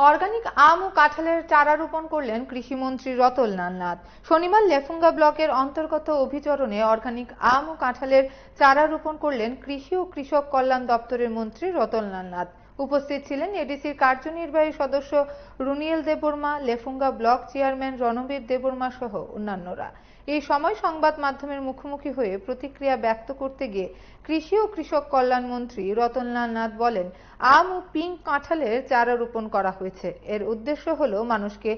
Organic আম ও কাঁঠালের চারা রোপণ করলেন কৃষিমন্ত্রী রতনলাল নাথ। শনিবার লেফুঙ্গা ব্লকের অন্তর্গত অভিচরণে অর্গানিক আম ও কাঁঠালের চারা রোপণ করলেন কৃষি ও কৃষক কল্যাণ দপ্তরের মন্ত্রী রতনলাল নাথ। উপস্থিত ছিলেন এডিসির কার্যনির্বাহী সদস্য রুনিয়েল দেববর্মা, লেফুঙ্গা ব্লক চেয়ারম্যান রণবীর দেববর্মা সহ অন্যান্যরা। এই সময় সংবাদ মাধ্যমের মুখোমুখি হয়ে প্রতিক্রিয়া ব্যক্ত করতে গিয়ে কৃষি ও কৃষক কল্যাণ মন্ত্রী রতনলাল নাথ বলেন, আম ও পিঙ্ক কাঁঠালের চারা রোপণ করা হয়েছে। এর উদ্দেশ্য হলো মানুষকে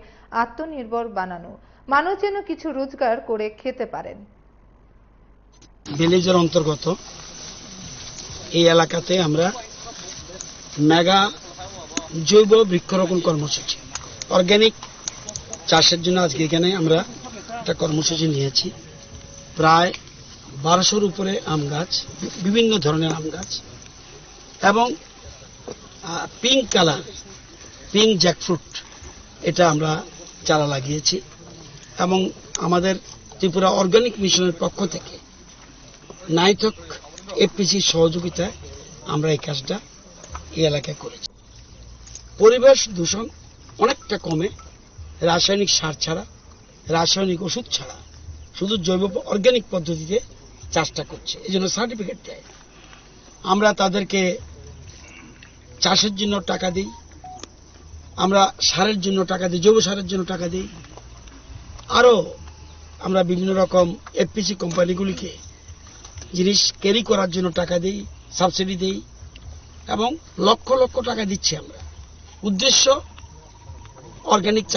আত্মনির্ভর বানানো, মানুষ যেন কিছু রোজগার করে খেতে পারেন। ভিলেজের অন্তর্গত এই এলাকাতে আমরা মেগা জৈব বৃক্ষরোপণ কর্মসূচি অর্গানিক চাষের জন্য আজকে এখানে আমরা একটা কর্মসূচি নিয়েছি। প্রায় 1200-র উপরে আম গাছ, বিভিন্ন ধরনের আম গাছ এবং পিঙ্ক কালার পিঙ্ক জ্যাকফ্রুট এটা আমরা চারা লাগিয়েছি এবং আমাদের ত্রিপুরা অর্গানিক মিশনের পক্ষ থেকে নাইথক এফপিসির সহযোগিতায় আমরা এই কাজটা এই এলাকায় করেছি। পরিবেশ দূষণ অনেকটা কমে রাসায়নিক সার ছাড়া, রাসায়নিক ওষুধ ছাড়া শুধু জৈব অর্গানিক পদ্ধতিতে চাষটা করছে, এই জন্য সার্টিফিকেট দেয়। আমরা তাদেরকে চাষের জন্য টাকা দিই, আমরা সারের জন্য টাকা দিই, জৈব সারের জন্য টাকা দিই, আরও আমরা বিভিন্ন রকম এফপিসি কোম্পানিগুলিকে জিনিস ক্যারি করার জন্য টাকা দিই, সাবসিডি দিই এবং লক্ষ লক্ষ টাকা দিচ্ছি আমরা। উদ্দেশ্য অর্গানিক